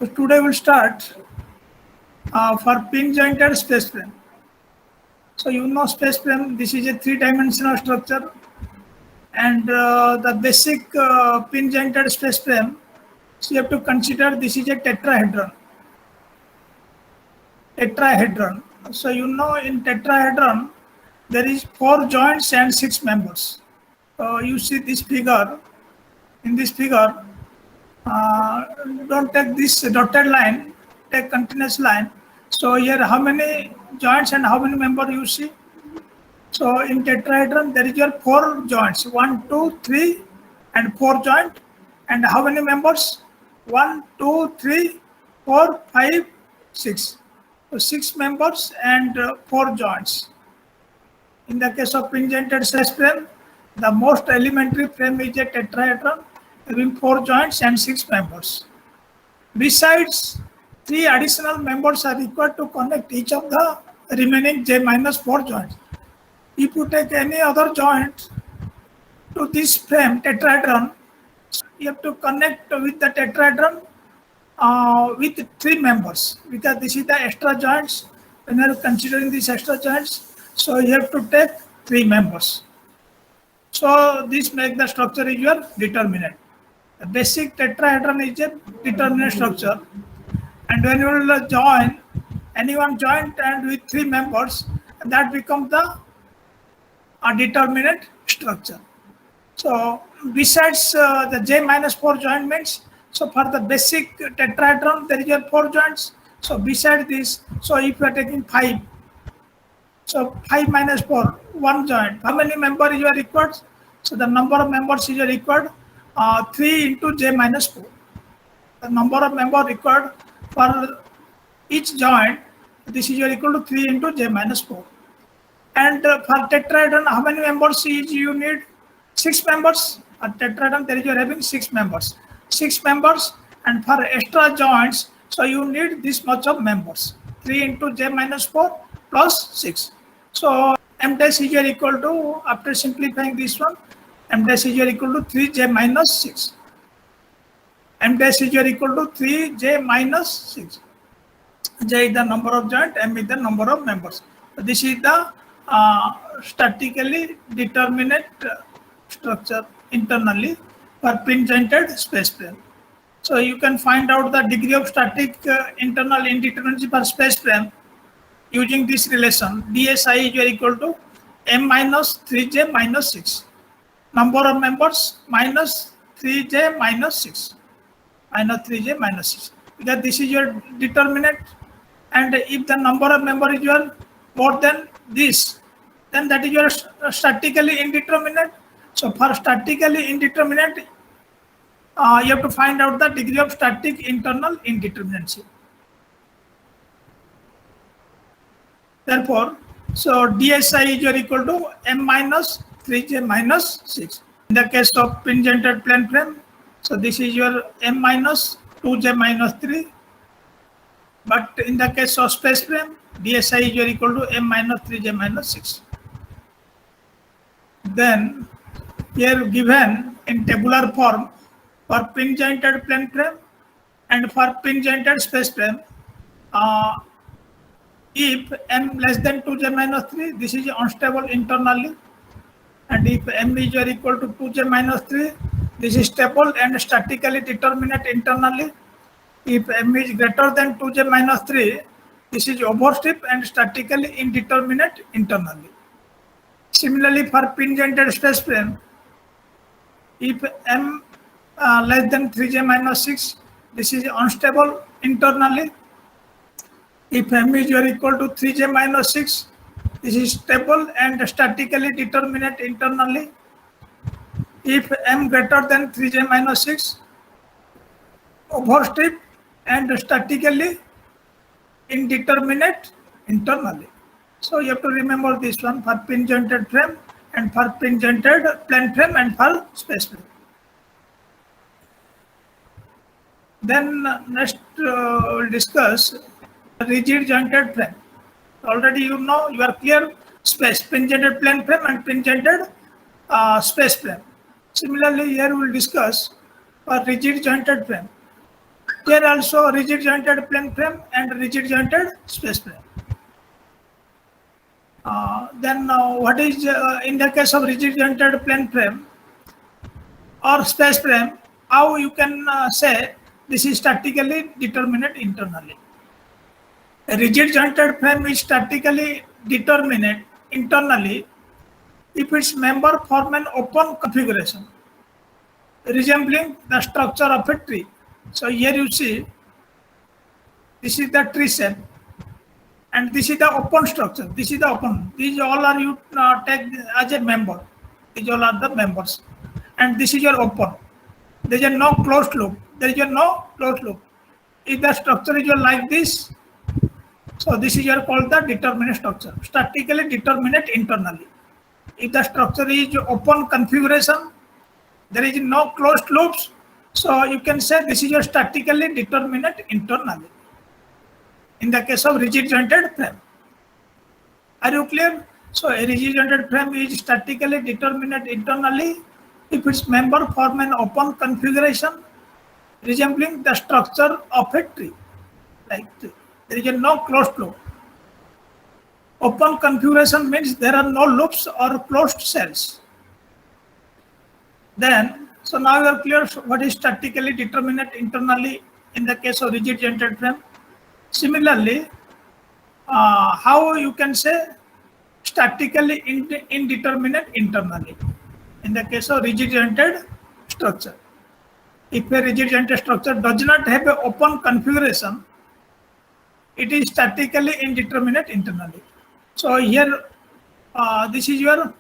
So today we'll start for pin jointed space frame. So you know space frame, this is a three-dimensional structure, and the basic pin jointed space frame, so you have to consider this is a tetrahedron. Tetrahedron. So you know in tetrahedron there is 4 joints and 6 members. You see this figure. In this figure, uh, don't take this dotted line, take continuous line. So here how many joints and how many members you see? So in tetrahedron there is your 4 joints, 1, 2, 3 and 4 joint. And how many members? 1, 2, 3, 4, 5, 6. So 6 members and 4 joints. In the case of pin jointed space frame, the most elementary frame is a tetrahedron having 4 joints and 6 members. Besides, 3 additional members are required to connect each of the remaining J minus 4 joints. If you take any other joint to this frame, tetrahedron, you have to connect with the tetrahedron with 3 members, because this is the extra joints. When you are considering these extra joints, so you have to take 3 members. So this makes the structure is your determinant. The basic tetrahedron is a determinant structure, and when you will join any one joint and with 3 members, that becomes the determinant structure. So besides the J minus 4 joint means, so for the basic tetrahedron there is your 4 joints. So beside this, so if you are taking 5, so 5 minus 4, 1 joint. How many members you are required? So the number of members is required 3 into J minus 4. The number of members required for each joint, this is equal to 3 into J minus 4. And for tetrahedron, how many members is you need? 6 members. For tetrahedron, there is you are having 6 members. 6 members, and for extra joints, so you need this much of members. 3 into J minus 4 plus 6. So M dash is equal to, after simplifying this one, M dash is equal to 3J minus 6. M dash is equal to 3J minus 6. J is the number of joint, M is the number of members. So this is the statically determinate structure internally for pin jointed space frame. So you can find out the degree of static internal indeterminacy for space frame using this relation. DSI is equal to M minus 3J minus 6. Number of members minus 3J minus 6. Minus 3J minus 6. Because this is your determinant, and if the number of members is your more than this, then that is your statically indeterminate. So for statically indeterminate, you have to find out the degree of static internal indeterminacy. Therefore, so DSI is equal to M minus 3J minus 6. In the case of pin jointed plane frame, so this is your M minus 2J minus 3. But in the case of space frame, DSI is equal to M minus 3J minus 6. Then here given in tabular form for pin jointed plane frame and for pin jointed space frame, if M less than 2J minus 3, this is unstable internally. And if M is equal to 2J minus 3, this is stable and statically determinate internally. If M is greater than 2J minus 3, this is overstrip and statically indeterminate internally. Similarly, for pin jointed space frame, if M less than 3J minus 6, this is unstable internally. If M is equal to 3J minus 6, this is stable and statically determinate internally. If M greater than 3J minus 6, overstrip and statically indeterminate internally. So you have to remember this one for pin jointed frame and for pin jointed plane frame and for space frame. Then next we'll discuss rigid jointed frame. Already you know, you are clear, space pin jointed plane frame and pin jointed space frame. Similarly, here we will discuss for rigid jointed frame. There also rigid jointed plane frame and rigid jointed space frame. Then what is in the case of rigid jointed plane frame or space frame, how you can say this is statically determined internally. A rigid jointed frame is statically determined internally if its member form an open configuration resembling the structure of a tree. So here you see this is the tree shape and this is the open structure. This is the open. These all are you take as a member. These all are the members. And this is your open. There is no closed loop. There is no closed loop. If the structure is like this, so this is your called the determinate structure, statically determined internally. If the structure is open configuration, there is no closed loops, so you can say this is your statically determined internally. In the case of rigid jointed frame, are you clear? So a rigid jointed frame is statically determined internally if its member form an open configuration resembling the structure of a tree, like tree. There is no closed loop. Open configuration means there are no loops or closed cells. Then, so now you are clear what is statically determined internally in the case of rigid jointed frame. Similarly, how you can say statically indeterminate internally in the case of rigid jointed structure. If a rigid jointed structure does not have an open configuration, it is statically indeterminate internally. So here, this is your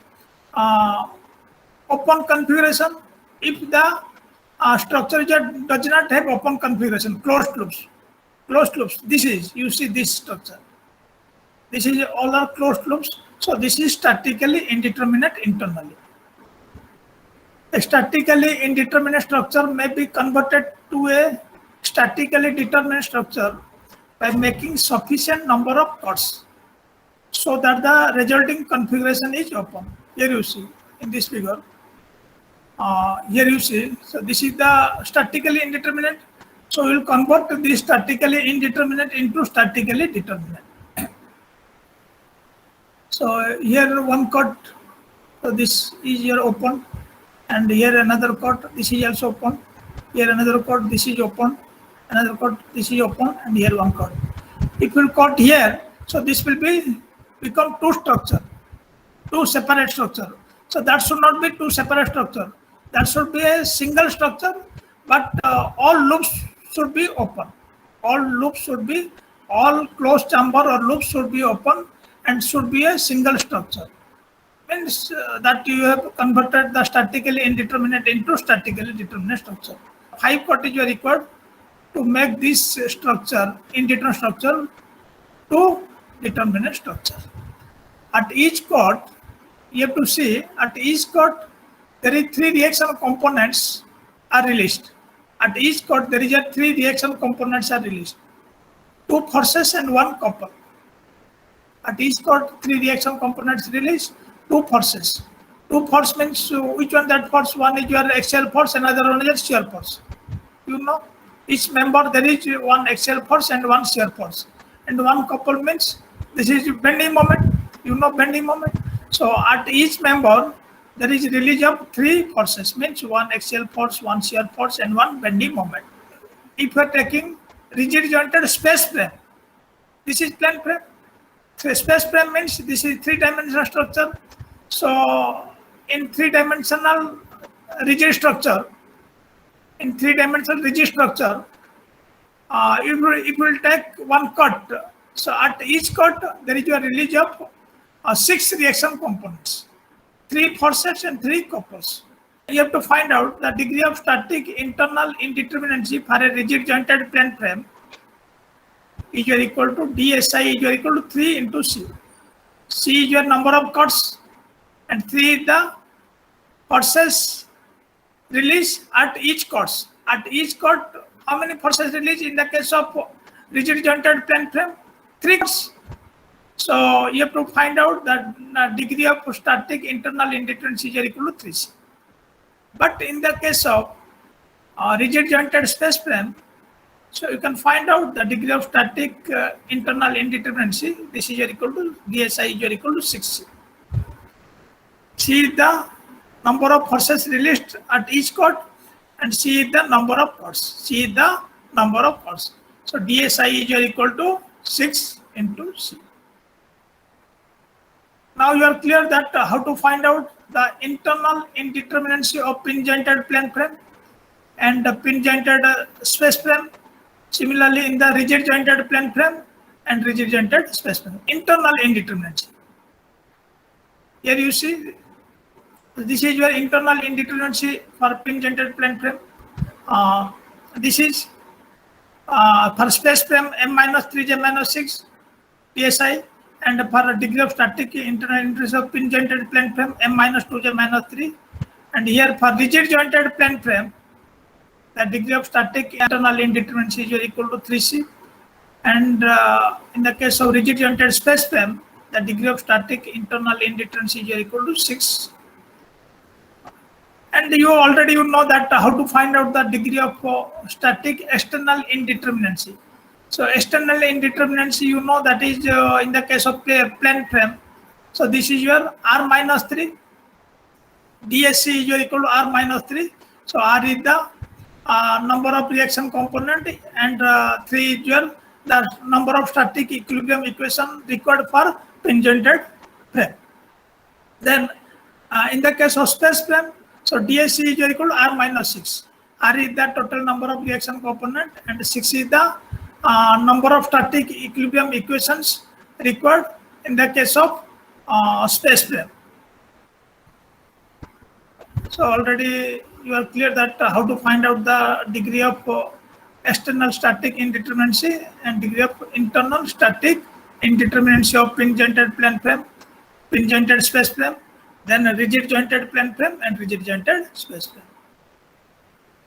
open configuration. If the structure does not have open configuration, closed loops. This is, you see this structure. This is all are closed loops. So this is statically indeterminate internally. A statically indeterminate structure may be converted to a statically determinate structure by making sufficient number of cuts so that the resulting configuration is open. Here you see in this figure. Here you see, so this is the statically indeterminate. So we will convert this statically indeterminate into statically determinate. So here one cut, so this is your open, and here another cut, this is also open. Here another cut, this is open, another cut, this is open, and here one cut. If we cut here, so this will become two separate structure. So that should not be two separate structure. That should be a single structure, but all loops should be open. All closed chamber or loops should be open and should be a single structure. Means that you have converted the statically indeterminate into statically determinate structure. 5 cuts are required to make this structure, indeterminate structure, to determinate structure. At each cut, you have to see, at each cut, there is 3 reaction components are released. At each cut, there is a 3 reaction components are released. 2 forces and 1 couple. At each cut, 3 reaction components released, 2 forces. 2 force means which one that force? One is your axial force, another one is shear force. You know, each member there is one axial force and one shear force. And 1 couple means this is bending moment. You know bending moment. So at each member, there is release of 3 forces, means 1 axial force, 1 shear force, and 1 bending moment. If you are taking rigid jointed space frame, this is plane frame. So space frame means this is 3-dimensional structure. So in 3-dimensional rigid structure, if you will take 1 cut, so at each cut there is a release of 6 reaction components, 3 forces and 3 couples. You have to find out the degree of static internal indeterminacy for a rigid jointed plane frame is equal to DSI is equal to 3 into C. C is your number of cuts and 3 is the forces release at each cut. At each cut, how many forces release in the case of rigid jointed plane frame? 3 cuts. So you have to find out that the degree of static internal indeterminacy is equal to 3C. But in the case of rigid jointed space frame, So you can find out the degree of static internal indeterminacy. This is equal to DSI is equal to 6C. C is the number of forces released at each chord, and C is the number of chords. C is the number of chords. So DSI is equal to 6 into C. Now you are clear that how to find out the internal indeterminacy of pin jointed plane frame and the pin jointed space frame. Similarly, in the rigid jointed plane frame and rigid jointed space frame, internal indeterminacy. Here you see, this is your internal indeterminacy for pin jointed plane frame. This is for space frame M-3J-6 psi, and for a degree of static internal indeterminacy of pin jointed plane frame M-2J-3. And here for rigid jointed plane frame, the degree of static internal indeterminacy is equal to 3C. And in the case of rigid jointed space frame, the degree of static internal indeterminacy is equal to 6. And you already know that how to find out the degree of static external indeterminacy. So external indeterminacy, you know, that is in the case of plane frame. So this is your R minus 3. DSC is equal to R minus 3. So R is the number of reaction component, and 3 is your the number of static equilibrium equation required for pin jointed frame. Then in the case of space frame, so DSC is equal to R minus 6. R is the total number of reaction component, and 6 is the number of static equilibrium equations required in the case of space frame. So already you are clear that how to find out the degree of external static indeterminacy and degree of internal static indeterminacy of pin jointed plane frame, pin jointed space frame, then a rigid jointed plane frame and rigid jointed space frame.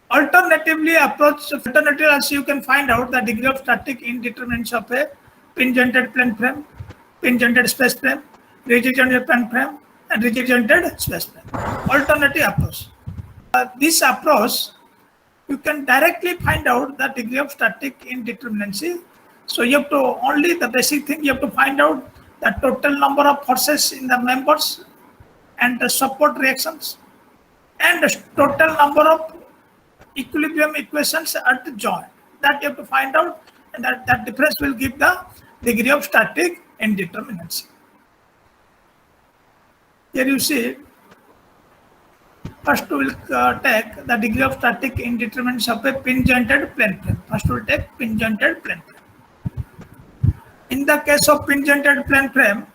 Alternatively, also you can find out the degree of static indeterminacy of a pin jointed plane frame, pin jointed space frame, rigid jointed plane frame, and rigid jointed space frame. Alternative approach. This approach, you can directly find out the degree of static indeterminacy. So you have to only the basic thing, you have to find out the total number of forces in the members and the support reactions and the total number of equilibrium equations at the joint. That you have to find out, and that difference will give the degree of static indeterminacy. Here you see, first we will take the degree of static indeterminacy of a pin jointed plane frame. First we will take pin jointed plane frame. In the case of pin jointed plane frame,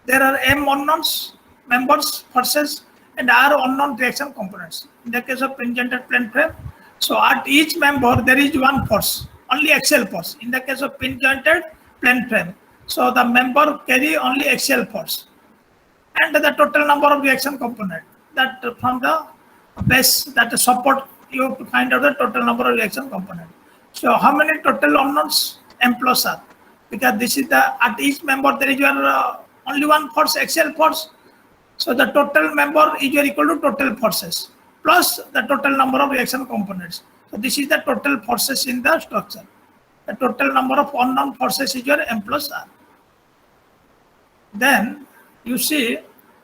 there are M unknowns, members, forces, and R unknown reaction components. In the case of pin jointed plane frame, so at each member there is one force, only axial force. In the case of pin jointed plane frame, so the member carry only axial force, and the total number of reaction component. That from the base that support, you have to find out the total number of reaction component. So how many total unknowns? M plus R, because this is the at each member there is your only one force, axial force. So the total member is equal to total forces plus the total number of reaction components. So this is the total forces in the structure. The total number of unknown forces is your M plus R. Then you see,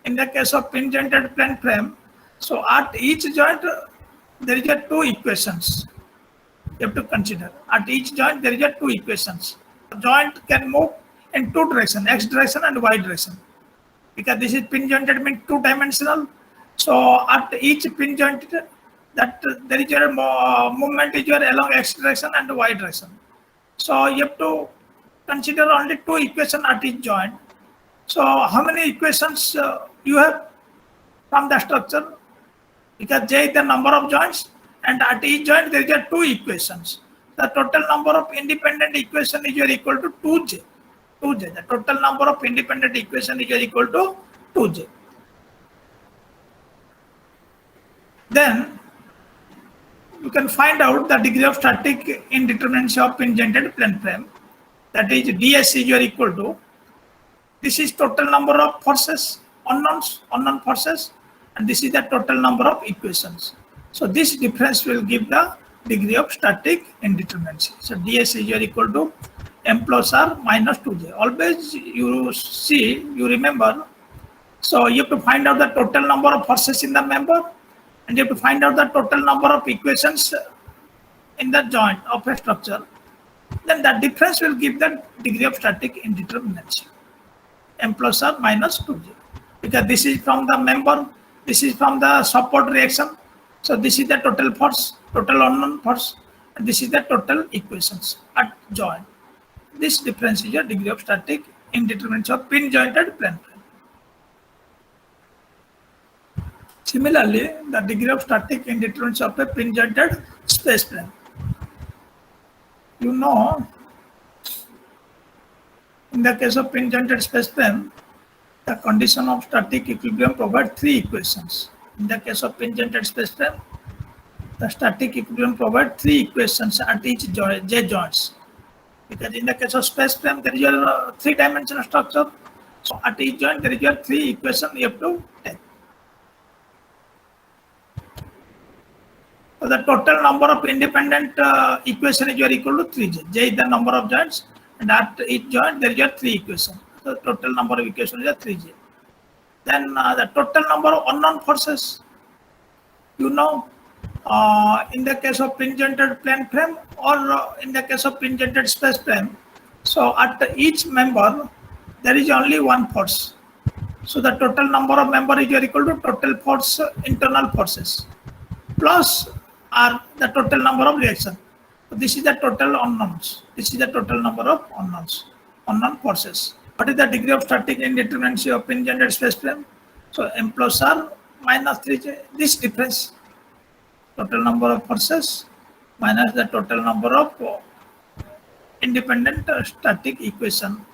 in the case of pin jointed plane frame, so at each joint there is a two equations. You have to consider at each joint there is a two equations. The joint can move in two directions, X direction and Y direction, because this is pin jointed means two dimensional. So at each pin joint, that there is a movement is along X direction and Y direction. So you have to consider only two equations at each joint. So how many equations you have from the structure? Because J is the number of joints, and at each joint there is a two equations. The total number of independent equation is equal to 2J. 2J. The total number of independent equation is equal to 2J. Then you can find out the degree of static indeterminacy of pin jointed plane frame. That is ds is equal to, this is total number of forces, unknown forces, and this is the total number of equations. So this difference will give the degree of static indeterminacy. So ds is equal to m plus r minus 2j. Always you remember. So you have to find out the total number of forces in the member, and you have to find out the total number of equations in the joint of a structure. Then the difference will give the degree of static indeterminacy, m plus r minus 2j. Because this is from the member, this is from the support reaction. So this is the total force, total unknown force, and this is the total equations at joint. This difference is your degree of static indeterminacy of pin jointed plane frame. Similarly, the degree of static indeterminacy of a pin jointed space plane. You know, in the case of pin jointed space plane, the condition of static equilibrium provides three equations. In the case of pin jointed space plane, the static equilibrium provides three equations at each j joints. Because in the case of space plane, there is a three-dimensional structure. So at each joint, there is a three equations you have to take. So the total number of independent equations is equal to 3j. J is the number of joints, and at each joint there is a three equations. So the total number of equations is 3j. Then the total number of unknown forces. You know, in the case of pin jointed plane frame or in the case of pin jointed space plane, so at each member there is only one force. So the total number of member is equal to total force internal forces plus are the total number of reaction. So this is the total unknowns. This is the total number of unknown forces. What is the degree of static indeterminacy of pin jointed space plane? So m plus r minus 3j. This difference, total number of forces minus the total number of independent static equation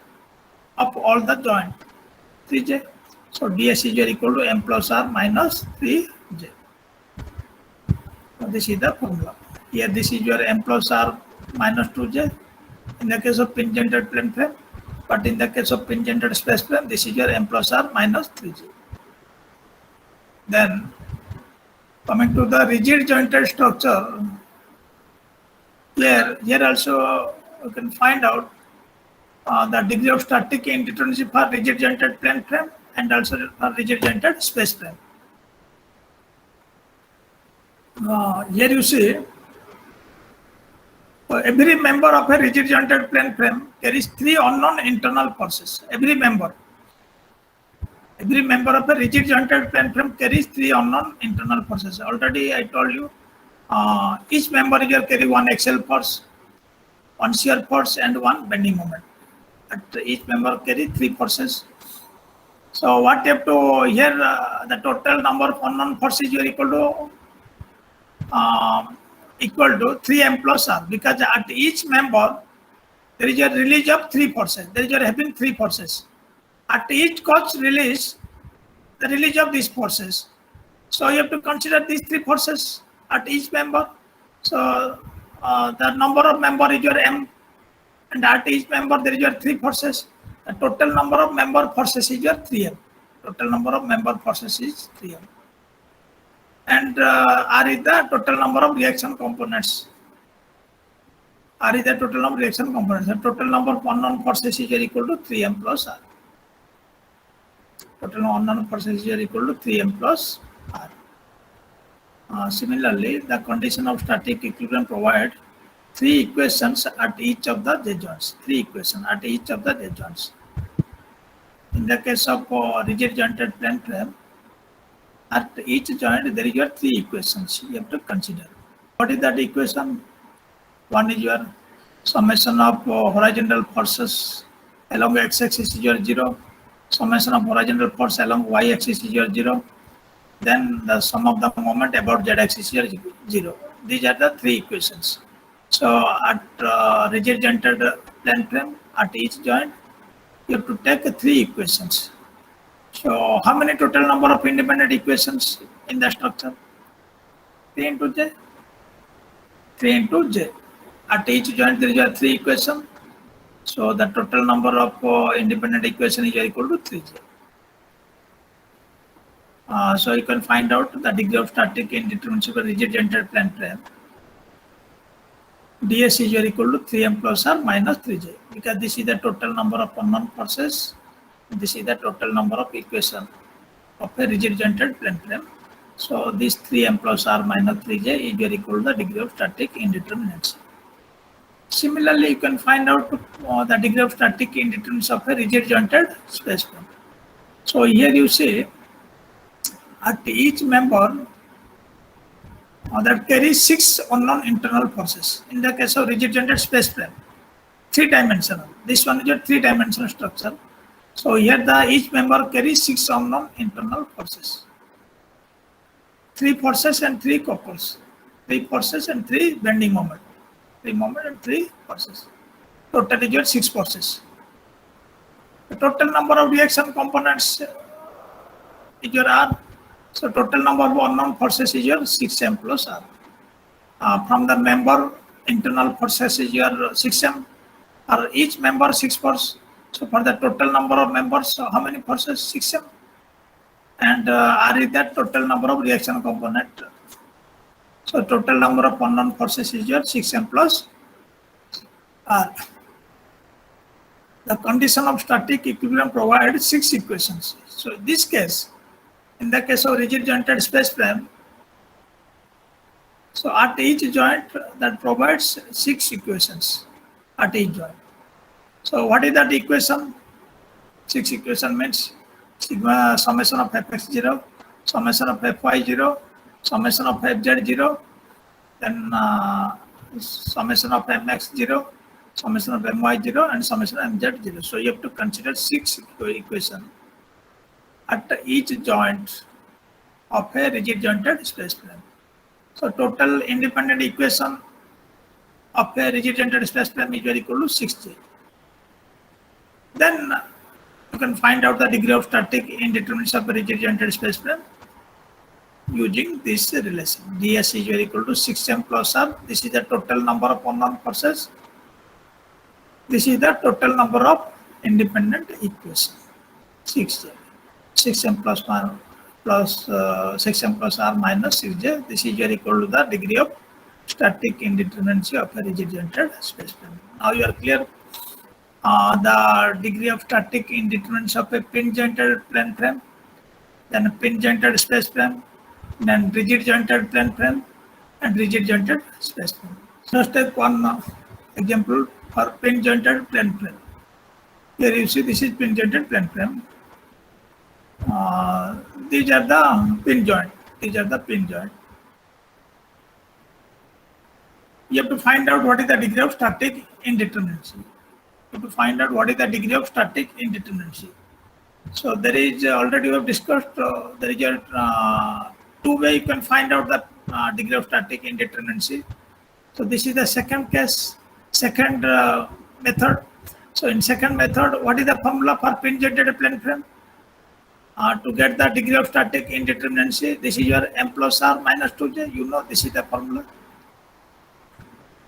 of all the joint 3j. So ds is equal to m plus r minus 3j. So this is the formula. Here this is your m plus r minus 2j in the case of pin jointed plane frame, but in the case of pin jointed space plane, this is your m plus r minus 3j. Then coming to the rigid jointed structure, here also you can find out the degree of static indeterminacy for rigid jointed plane frame and also for rigid jointed space frame. Here you see every member of a rigid jointed plane frame carries three unknown internal forces. Every member of a rigid jointed plane frame carries three unknown internal forces. Already I told you each member here carry one axial force, one shear force, and one bending moment. At each member carry three forces. So what you have to here the total number of unknown forces is equal to 3m plus r, because at each member there is a release of three forces. There is a having three forces. At each Koch release, the release of these forces. So you have to consider these three forces at each member. So the number of member is your m, and at each member there is your three forces. The total number of member forces is your 3m. Total number of member forces is 3m. And R is the total number of reaction components. R is the total number of reaction components. The total number of unknown forces is equal to 3m plus r. Total unknown forces is equal to 3m plus r. Similarly, the condition of static equilibrium provides three equations at each of the j joints. Three equations at each of the j joints. In the case of rigid jointed plane frame, at each joint there is your three equations you have to consider. What is that equation? One is your summation of horizontal forces along x-axis is your 0. Summation of horizontal force along y-axis is your 0. Then the sum of the moment about z-axis is your 0. These are the three equations. So at rigid jointed plane frame, at each joint, you have to take three equations. So how many total number of independent equations in the structure? 3 into j. 3 into j. At each joint there is a three equation. So the total number of independent equation is equal to 3j. So you can find out the degree of static indeterminacy for rigid jointed plane frame. ds is equal to 3m plus r minus 3j, because this is the total number of unknown forces. This is the total number of equation of a rigid jointed plane frame. So this 3m plus r minus 3j is equal to the degree of static indeterminacy. Similarly, you can find out the degree of static indeterminacy of a rigid jointed space frame. So here you see at each member that carries 6 unknown internal forces. In the case of rigid jointed space frame, 3-dimensional. This one is a 3-dimensional structure. So here each member carries 6 unknown internal forces. 3 forces and 3 couples. 3 forces and 3 bending moment. 3 moment and 3 forces. Total is your 6 forces. The total number of reaction components is your R. So total number of unknown forces is your 6m plus R. From the member, internal forces is your 6m, or each member 6 force. So for the total number of members, how many forces? 6m. And R is the total number of reaction component. So total number of unknown forces is your 6m plus R. The condition of static equilibrium provides 6 equations. So in this case, in the case of rigid jointed space frame, so at each joint that provides 6 equations at each joint. So what is that equation? 6 equation means sigma summation of fx0, summation of fy0, summation of fz0, then summation of mx0, summation of my0, and summation of mz0. So you have to consider 6 equations at each joint of a rigid jointed space frame. So total independent equation of a rigid jointed space frame is equal to 6j. Then you can find out the degree of static indeterminacy of a rigid jointed space frame using this relation. ds is equal to 6m plus r. This is the total number of unknown forces. This is the total number of independent equations. 6j. 6m plus 1 plus 6m plus r minus 6j. This is equal to the degree of static indeterminacy of a rigid jointed space frame. Now you are clear. The degree of static indeterminacy of a pin jointed plane frame, then a pin jointed space frame, then rigid jointed plane frame, and rigid jointed space frame. So let's take one example for pin jointed plane frame. Here you see this is pin jointed plane frame. These are the pin joint. These are the pin joint. You have to find out what is the degree of static indeterminacy. You have to find out what is the degree of static indeterminacy. So there is already we have discussed. There is a 2 way you can find out the degree of static indeterminacy. So this is the second case, second method. So in second method, what is the formula for pin jointed plane frame? To get the degree of static indeterminacy, this is your m plus r minus 2j. You know this is the formula.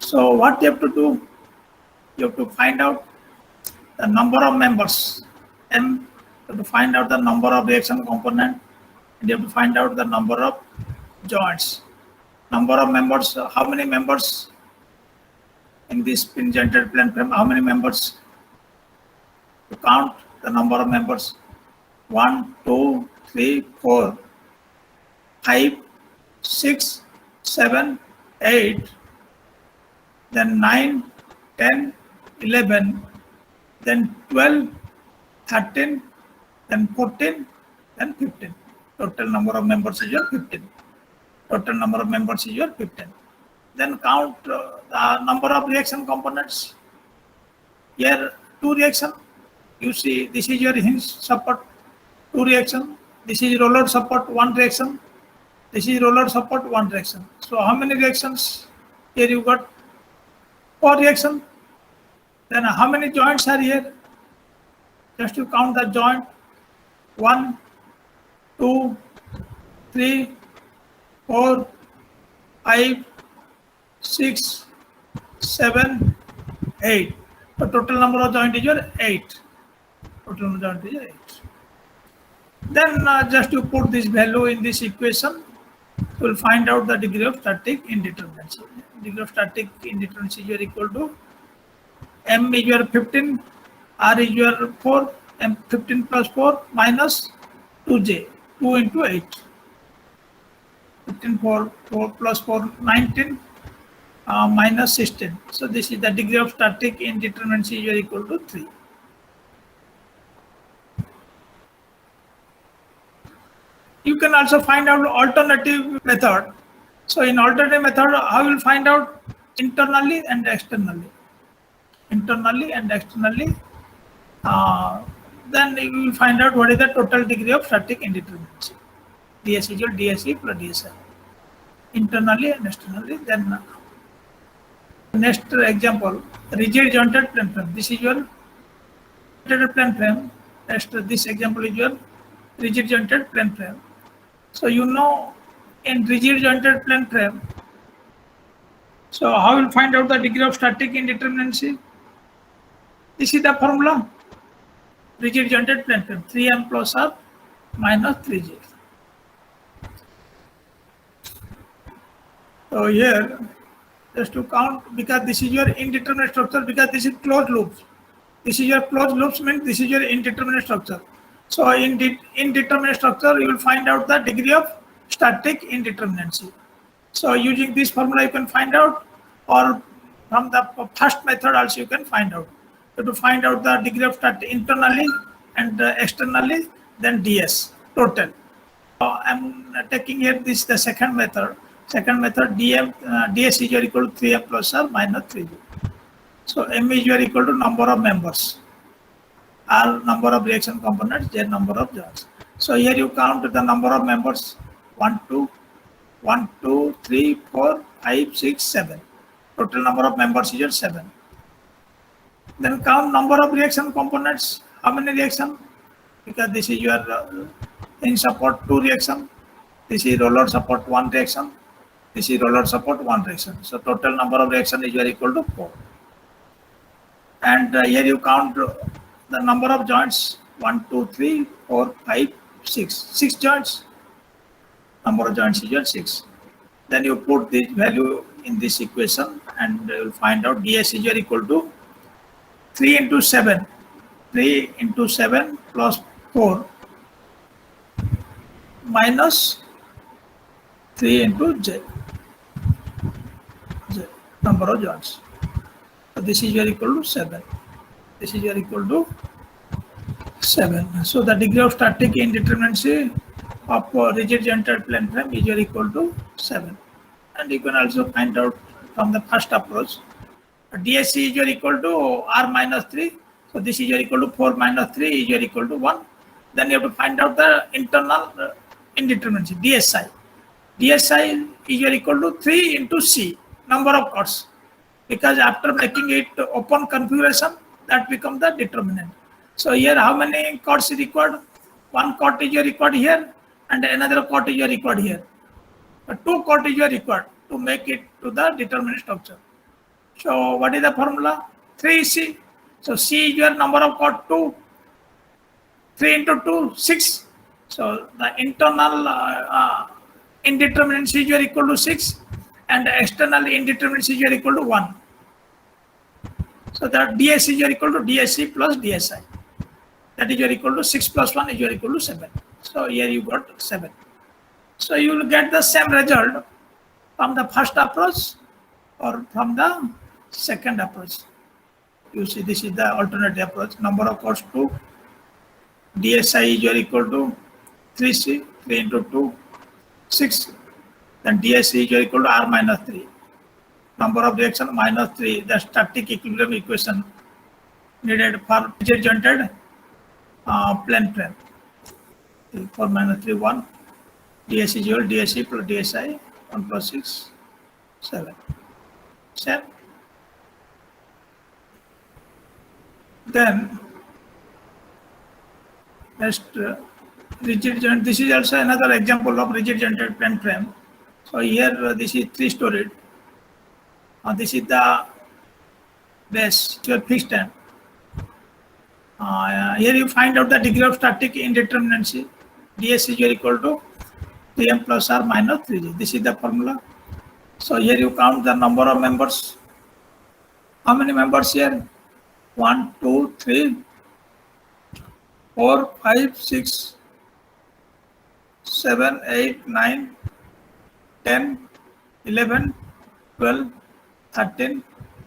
So what you have to do? You have to find out the number of members. M, you have to find out the number of reaction component, and you have to find out the number of joints. Number of members, how many members in this pin jointed plane frame? How many members? To count the number of members. 1, 2, 3, 4, 5, 6, 7, 8, then 9, 10, 11, then 12, 13, then 14, then 15. Total number of members is your 15. Total number of members is your 15. Then count the number of reaction components. Here 2 reaction. You see this is your hinge support, 2 reaction. This is roller support, 1 reaction. This is roller support, 1 reaction. So how many reactions? Here you got 4 reaction. Then how many joints are here? Just to count the joint. 1, 2, 3, 4, 5, 6, 7, 8. The total number of joint is your 8. Total number of joint is your 8. Then just to put this value in this equation, you will find out the degree of static indeterminacy. degree of static indeterminacy is equal to m is your 15, r is your 4, m 15 plus 4 minus 2j, 2 into 8. 15 4 plus 4 19 minus 16. So this is the degree of static indeterminacy is equal to 3. You can also find out alternative method. So in alternative method, how will find out internally and externally. Internally and externally, then you will find out what is the total degree of static indeterminacy. ds equal dsc plus dsi. Internally and externally. Then next example, rigid jointed plane frame. This is your jointed plane frame. Next, this example is your rigid jointed plane frame. So you know in rigid jointed plane frame, so how will find out the degree of static indeterminacy? This is the formula. Rigid jointed plane frame 3m plus r minus 3j. So here, just to count, because this is your indeterminate structure, because this is closed loops. This is your closed loops means this is your indeterminate structure. So in indeterminate structure, you will find out the degree of static indeterminacy. So using this formula, you can find out, or from the first method also you can find out. So to find out the degree of static internally and externally, then ds total. I'm taking here this the second method. Second method, ds is equal to 3m plus r minus 3j. So m is equal to number of members, r number of reaction components, j number of joints. So here you count the number of members 1, 2, 3, 4, 5, 6, 7. Total number of members is 7. Then count number of reaction components. How many reaction? Because this is your in support 2 reaction. This is roller support 1 reaction. This is roller support 1 reaction. So total number of reaction is equal to 4. And here you count the number of joints 1, 2, 3, 4, 5, 6. 6 joints. Number of joints is 6. Then you put this value in this equation and you will find out ds is equal to 3 into 7. 3 into 7 plus 4 minus 3 into j. Number of joints. So this is equal to 7. This is equal to 7. So the degree of static indeterminacy of rigid jointed plane frame is equal to 7. And you can also find out from the first approach. DSC is equal to r minus 3. So this is equal to 4 minus 3 is equal to 1. Then you have to find out the internal indeterminacy, DSI. DSI is equal to 3 into C, number of chords. Because after making it open configuration, that becomes the determinant. So here how many chords is required? 1 chord is required here and another chord is required here. But 2 chords is required to make it to the determinant structure. So what is the formula? 3C. So C is your number of chord 2. 3 into 2, 6. So the internal indeterminacy is equal to 6 and external indeterminacy is equal to 1. So that ds is equal to dsc plus dsi. That is equal to 6 plus 1 is equal to 7. So here you got 7. So you will get the same result from the first approach or from the second approach. You see this is the alternative approach. Number of chords 2. DSI is equal to 3C, 3 into 2, 6. Then DSC is equal to R minus 3. Number of reaction minus 3, the static equilibrium equation needed for rigid jointed plane frame. 4 minus 3, 1. DSC is equal to DSC plus DSI, 1 plus 6, 7. Same. Then next rigid joint. This is also another example of rigid jointed plane frame. So here this is 3-storied. This is the base, your fixed end. Here you find out the degree of static indeterminacy. ds is equal to 3m plus r minus 3j. This is the formula. So here you count the number of members. How many members here? 1, 2, 3, 4, 5, 6, 7, 8, 9, 10, 11, 12, 13,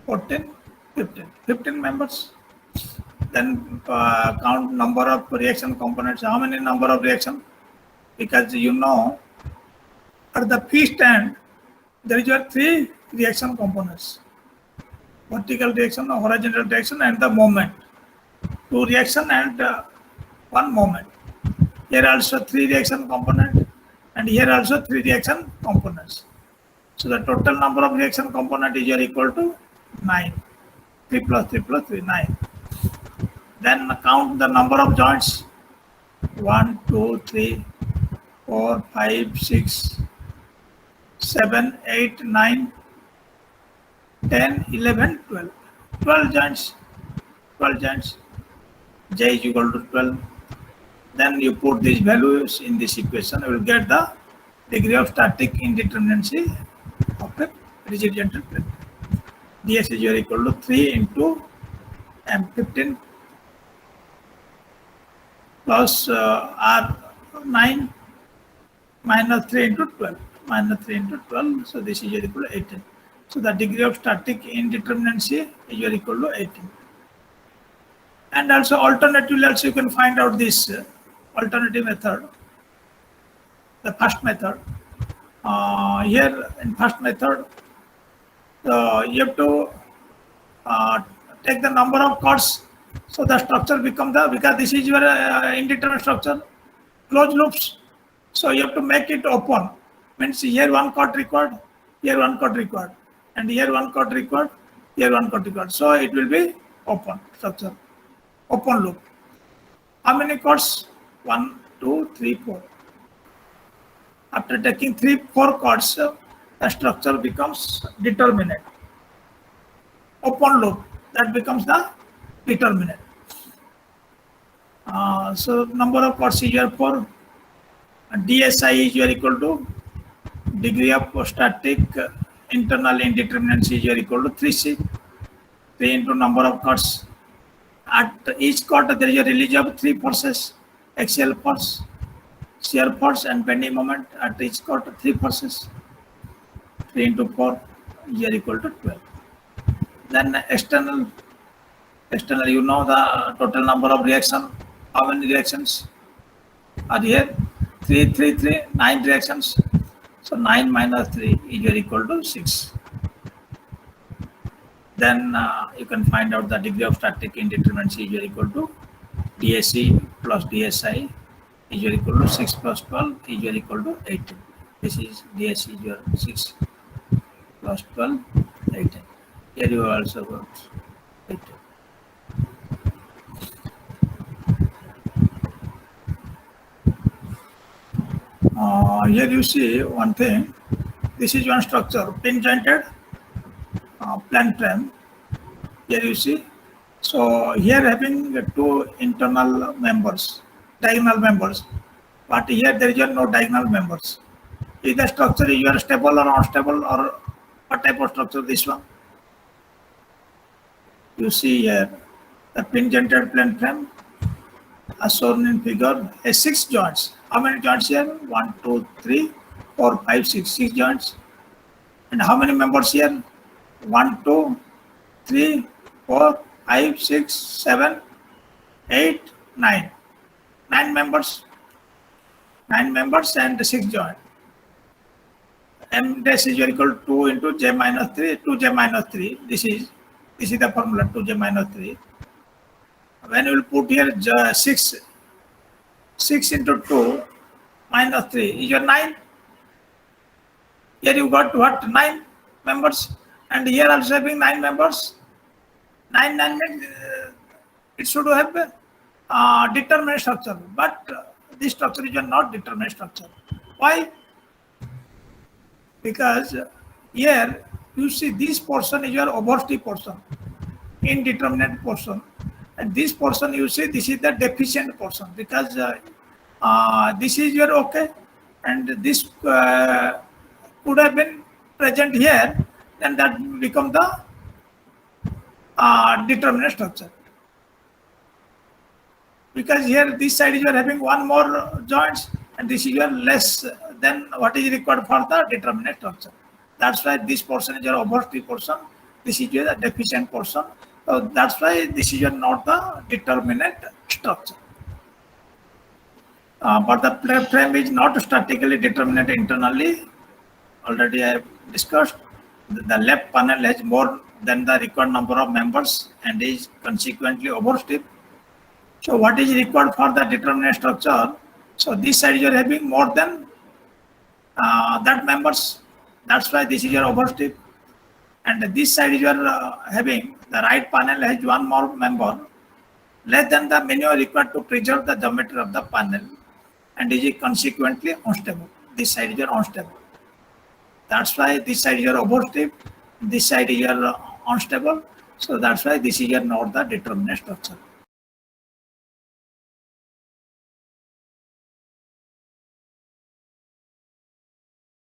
14, 15. 15 members. Then count number of reaction components. How many number of reaction? Because you know at the P stand there is your 3 reaction components: vertical reaction, horizontal reaction, and the moment. 2 reaction and 1 moment. Here also 3 reaction component, and here also 3 reaction components. So the total number of reaction component is here equal to 9. 3 plus 3 plus 3, 9. Then count the number of joints. 1, 2, 3, 4, 5, 6, 7, 8, 9, 10, 11, 12. 12 joints. 12 joints. J is equal to 12. Then you put these values in this equation, you will get the degree of static indeterminacy of a rigid gentle plate. ds is equal to 3 into m15 plus r9 minus 3 into 12. Minus 3 into 12, so this is equal to 18. So the degree of static indeterminacy is equal to 18. And also alternatively also you can find out this alternative method, the first method. Here in first method, you have to take the number of chords, so the structure becomes because this is your indeterminate structure, closed loops. So you have to make it open. Means here 1 chord required, here 1 chord required, and here 1 chord required, here 1 chord required. So it will be open structure, open loop. How many chords? 1, 2, 3, 4. After taking 3, 4 chords, the structure becomes determinate. Open loop, that becomes the determinate. So number of chords is here 4. DSI is here equal to degree of static internal indeterminacy is here equal to 3C. 3 into number of chords. At each chord there is a release of 3 forces: axial force, shear force, and bending moment. At each chord 3 forces. 3 into 4 is here equal to 12. Then external, you know the total number of reaction. How many reactions are here? 3, 3, 3, 9 reactions. So 9 minus 3 is here equal to 6. Then you can find out the degree of static indeterminacy is here equal to DSE plus DSI is here equal to 6 plus 12 is here equal to 18. This is DSE is here 6 plus 12, 18. Here you also got 18. Here you see one thing. This is one structure, pin jointed plan frame. Here you see. So here having 2 internal members, diagonal members, but here there is no diagonal members. Is the structure is stable or unstable, or what type of structure this one? You see here the pin jointed plane frame as shown in figure, has 6 joints. How many joints here? 1, 2, 3, 4, 5, 6. 6 joints. And how many members here? 1, 2, 3, 4, 5, 6, 7, 8, 9. 9 members. 9 members and 6 joints. M dash is equal to 2 into j minus 3, 2j minus 3. This is the formula, 2j minus 3. When you will put here 6 into 2 minus 3 is your 9. Here you got what? 9 members. And here also having 9 members. 9 means it should have a determinate structure. But this structure is not determinate structure. Why? Because here you see this portion is your overstay portion, indeterminate portion. And this portion you see, this is the deficient portion, because this is your okay, and this could have been present here, then that become the determinate structure. Because here this side you are having one more joints and this is your less than what is required for the determinate structure. That's why this portion is your overstrip portion, this is your deficient portion. So that's why this is your not the determinate structure. But the frame is not statically determinate internally. Already I have discussed. The left panel has more than the required number of members and is consequently overstrip. So what is required for the determinate structure? So this side you are having more than that members. That's why this is your overstrip. And this side you are having the right panel has one more member less than the minimum required to preserve the geometry of the panel and is consequently unstable. This side is your unstable. That's why this side is your overstrip, this side is your unstable. So that's why this is your not the determinate structure.